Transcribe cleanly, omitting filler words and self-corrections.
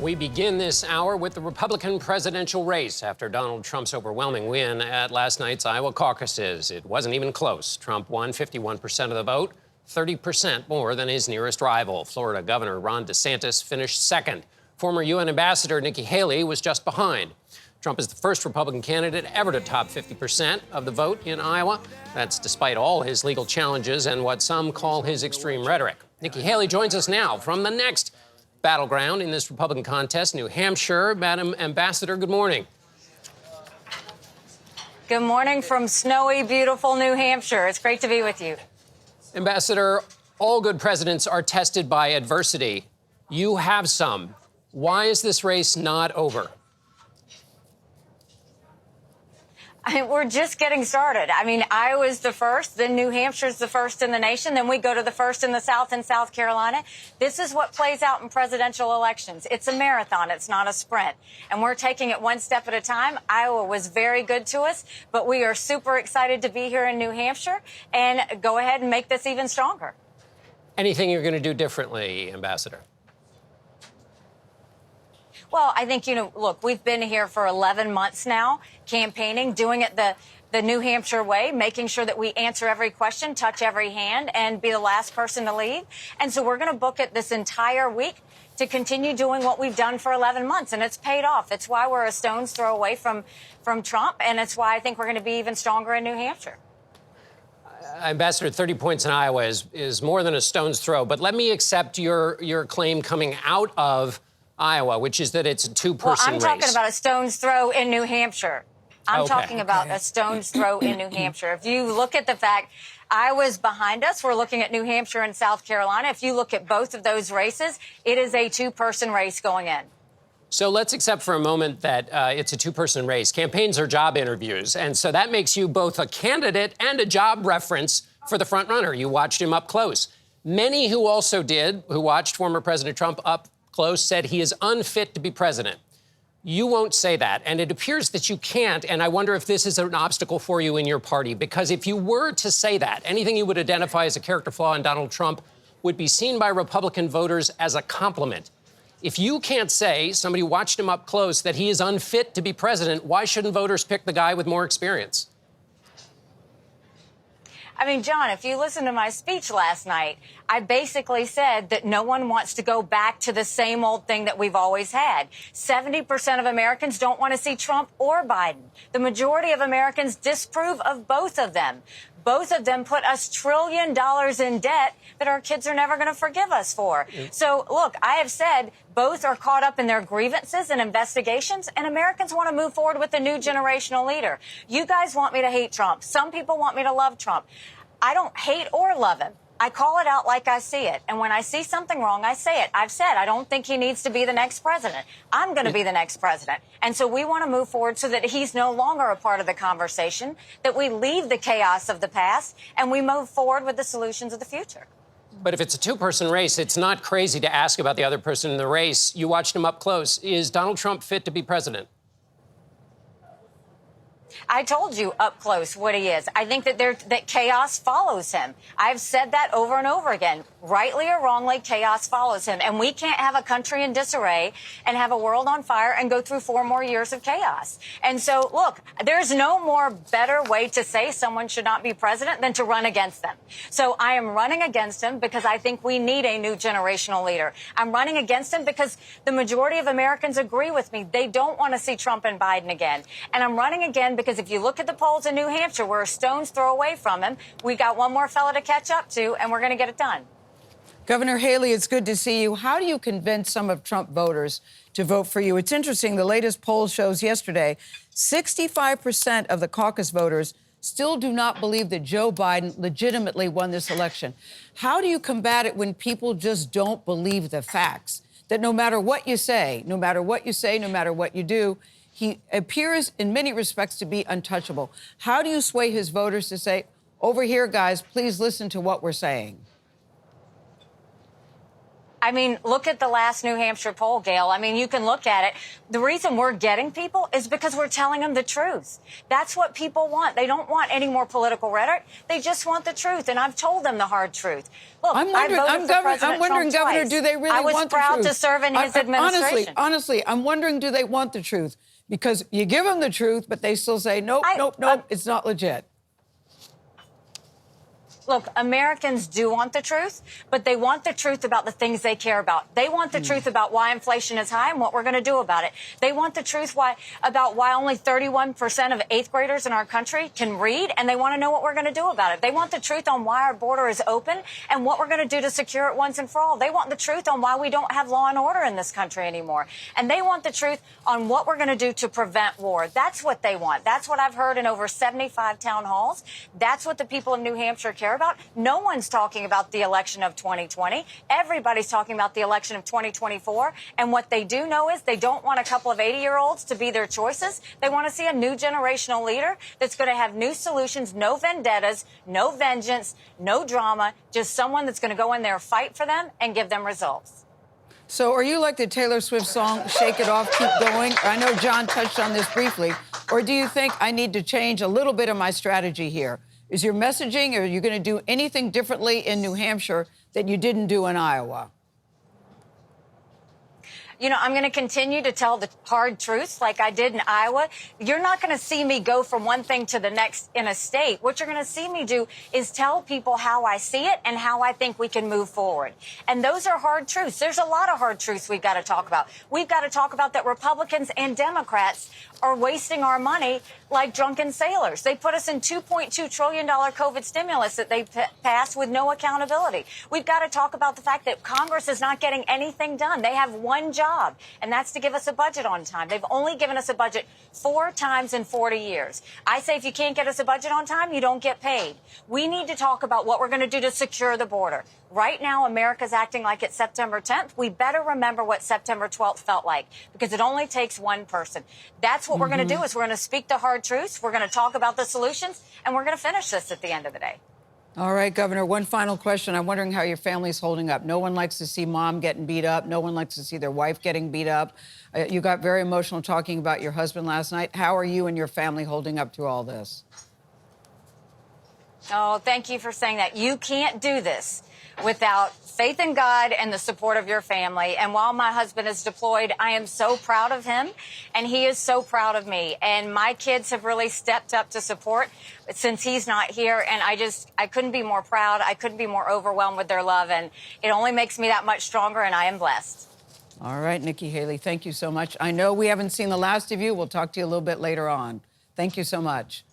We begin this hour with the Republican presidential race after Donald Trump's overwhelming win at last night's Iowa caucuses. It wasn't even close. Trump won 51% of the vote, 30% more than his nearest rival. Florida Governor Ron DeSantis finished second. Former UN Ambassador Nikki Haley was just behind. Trump is the first Republican candidate ever to top 50% of the vote in Iowa. That's despite all his legal challenges and what some call his extreme rhetoric. Nikki Haley joins us now from the next battleground in this Republican contest, New Hampshire. Madam Ambassador, good morning. Good morning from snowy, beautiful New Hampshire. It's great to be with you. Ambassador, all good presidents are tested by adversity. You have some. Why is this race not over? We're just getting started. Iowa's the first, then New Hampshire's the first in the nation, then we go to the first in the South and South Carolina. This is what plays out in presidential elections. It's a marathon. It's not a sprint. And we're taking it one step at a time. Iowa was very good to us, but we are super excited to be here in New Hampshire and go ahead and make this even stronger. Anything you're going to do differently, Ambassador? Well, I think, look, we've been here for 11 months now, campaigning, doing it the New Hampshire way, making sure that we answer every question, touch every hand, and be the last person to leave. And so we're going to book it this entire week to continue doing what we've done for 11 months. And it's paid off. It's why we're a stone's throw away from Trump. And it's why I think we're going to be even stronger in New Hampshire. Ambassador, 30 points in Iowa is more than a stone's throw. But let me accept your claim coming out of Iowa, which is that it's a two-person race. Well, I'm talking about a stone's throw in New Hampshire. I'm talking about a stone's throw in New Hampshire. If you look at the fact Iowa's behind us, we're looking at New Hampshire and South Carolina. If you look at both of those races, it is a two-person race going in. So let's accept for a moment that it's a two-person race. Campaigns are job interviews, and so that makes you both a candidate and a job reference for the front runner. You watched him up close. Many who watched former President Trump up close, said he is unfit to be president. You won't say that, and it appears that you can't, and I wonder if this is an obstacle for you in your party, because if you were to say that, anything you would identify as a character flaw in Donald Trump would be seen by Republican voters as a compliment. If you can't say, somebody watched him up close, that he is unfit to be president, why shouldn't voters pick the guy with more experience? John, if you listened to my speech last night, I basically said that no one wants to go back to the same old thing that we've always had. 70% of Americans don't want to see Trump or Biden. The majority of Americans disapprove of both of them. Both of them put us $1 trillion in debt that our kids are never going to forgive us for. So, look, I have said both are caught up in their grievances and investigations, and Americans want to move forward with a new generational leader. You guys want me to hate Trump. Some people want me to love Trump. I don't hate or love him. I call it out like I see it. And when I see something wrong, I say it. I've said I don't think he needs to be the next president. I'm going to be the next president. And so we want to move forward so that he's no longer a part of the conversation, that we leave the chaos of the past and we move forward with the solutions of the future. But if it's a two-person race, it's not crazy to ask about the other person in the race. You watched him up close. Is Donald Trump fit to be president? I told you up close what he is. I think that chaos follows him. I've said that over and over again. Rightly or wrongly, chaos follows him. And we can't have a country in disarray and have a world on fire and go through 4 more years of chaos. And so, look, there's no more better way to say someone should not be president than to run against them. So I am running against him because I think we need a new generational leader. I'm running against him because the majority of Americans agree with me. They don't want to see Trump and Biden again. And I'm running again because if you look at the polls in New Hampshire, we're a stone's throw away from him. We got one more fella to catch up to, and we're going to get it done. Governor Haley, it's good to see you. How do you convince some of Trump voters to vote for you? It's interesting. The latest poll shows yesterday 65% of the caucus voters still do not believe that Joe Biden legitimately won this election. How do you combat it when people just don't believe the facts? That no matter what you say, no matter what you do, he appears in many respects to be untouchable. How do you sway his voters to say, over here, guys, please listen to what we're saying? I mean, look at the last New Hampshire poll, Gayle. I mean, you can look at it. The reason we're getting people is because we're telling them the truth. That's what people want. They don't want any more political rhetoric. They just want the truth. And I've told them the hard truth. Look, I'm wondering, Governor, do they really want the truth? I was proud to serve in his administration. Honestly, I'm wondering, do they want the truth? Because you give them the truth, but they still say, nope, it's not legit. Look, Americans do want the truth, but they want the truth about the things they care about. They want the truth about why inflation is high and what we're going to do about it. They want the truth about why only 31% of eighth graders in our country can read, and they want to know what we're going to do about it. They want the truth on why our border is open and what we're going to do to secure it once and for all. They want the truth on why we don't have law and order in this country anymore. And they want the truth on what we're going to do to prevent war. That's what they want. That's what I've heard in over 75 town halls. That's what the people of New Hampshire care about. No one's talking about the election of 2020. Everybody's talking about the election of 2024. And what they do know is they don't want a couple of 80-year-olds to be their choices. They want to see a new generational leader that's going to have new solutions, no vendettas, no vengeance, no drama, just someone that's going to go in there, fight for them, and give them results. So are you like the Taylor Swift song, Shake It Off, Keep Going? I know John touched on this briefly. Or do you think I need to change a little bit of my strategy here? Is your messaging, or are you going to do anything differently in New Hampshire that you didn't do in Iowa? You know, I'm going to continue to tell the hard truths like I did in Iowa. You're not going to see me go from one thing to the next in a state. What you're going to see me do is tell people how I see it and how I think we can move forward. And those are hard truths. There's a lot of hard truths we've got to talk about. We've got to talk about that Republicans and Democrats are wasting our money like drunken sailors. They put us in $2.2 trillion COVID stimulus that they passed with no accountability. We've got to talk about the fact that Congress is not getting anything done. They have one job, and that's to give us a budget on time. They've only given us a budget 4 times in 40 years. I say if you can't get us a budget on time, you don't get paid. We need to talk about what we're going to do to secure the border. Right now, America's acting like it's September 10th. We better remember what September 12th felt like, because it only takes one person. That's what we're going to do, is we're going to speak the hard truths, we're going to talk about the solutions, and we're going to finish this at the end of the day. All right, Governor, one final question. I'm wondering how your family's holding up. No one likes to see mom getting beat up. No one likes to see their wife getting beat up. You got very emotional talking about your husband last night. How are you and your family holding up through all this? Oh, thank you for saying that. You can't do this without faith in God and the support of your family. And while my husband is deployed, I am so proud of him, and he is so proud of me. And my kids have really stepped up to support since he's not here. And I couldn't be more proud. I couldn't be more overwhelmed with their love. And it only makes me that much stronger, and I am blessed. All right, Nikki Haley, thank you so much. I know we haven't seen the last of you. We'll talk to you a little bit later on. Thank you so much.